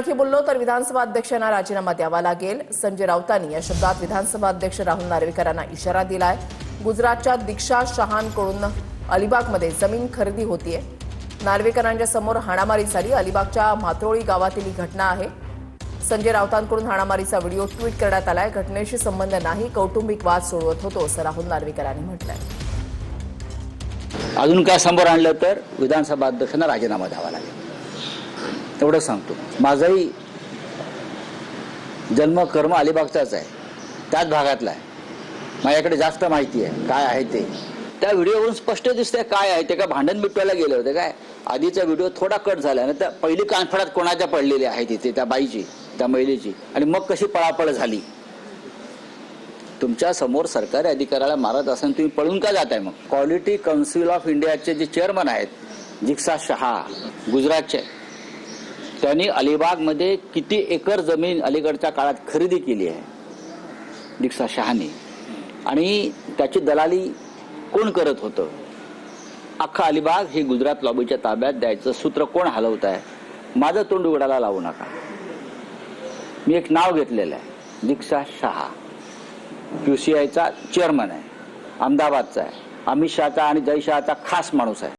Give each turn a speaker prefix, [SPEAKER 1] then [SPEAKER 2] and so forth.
[SPEAKER 1] आणखी बोललो तर विधानसभा अध्यक्षांना राजीनामा द्यावा लागेल. संजय राऊतांनी या शब्दात विधानसभा अध्यक्ष राहुल नार्वेकरांना इशारा दिलाय. गुजरातच्या दीक्षा शहांकडून अलिबागमध्ये जमीन खरेदी होतीये. नार्वेकरांच्या समोर हाणामारी झाली. अलिबागच्या म्हात्रोळी गावातील ही घटना आहे. संजय राऊतांकडून हाणामारीचा व्हिडिओ ट्विट करण्यात आलाय. घटनेशी संबंध नाही, कौटुंबिक वाद सोडवत होतो असं राहुल नार्वेकरांनी म्हटलंय.
[SPEAKER 2] अजून काय समोर आणलं तर विधानसभा अध्यक्षांना राजीनामा द्यावा लागेल एवढं सांगतो. माझाही जन्म कर्म अलिबागचाच आहे, त्याच भागातला आहे. माझ्याकडे जास्त माहिती आहे काय आहे ते. त्या व्हिडिओवरून स्पष्ट दिसतंय काय आहे ते. का भांडण मिटवायला गेले होते काय? आधीचा व्हिडिओ थोडा कट झाला ना, त्या पहिली कानफडात कोणाच्या पडलेली आहे तिथे, त्या बाईची, त्या महिलेची, आणि मग कशी पळापळ झाली. तुमच्या समोर सरकारी अधिकाऱ्याला मारत असेल तुम्ही पळून का जाताय? मग क्वालिटी काउन्सिल ऑफ इंडियाचे जे चेअरमन आहेत दीक्षा शहा, गुजरातचे, त्यांनी अलिबागमध्ये किती एकर जमीन अलीकडच्या काळात खरेदी केली आहे दीक्षा शहाने, आणि त्याची दलाली कोण करत होतं? अख्खा अलिबाग हे गुजरात लॉबीच्या ताब्यात द्यायचं सूत्र कोण हलवत आहे? माझं तोंड उघडायला लावू नका. मी एक नाव घेतलेलं आहे, दीक्षा शहा, QCIचा चेअरमन आहे, अहमदाबादचा आहे, अमित शहाचा आणि जय शहाचा खास माणूस आहे.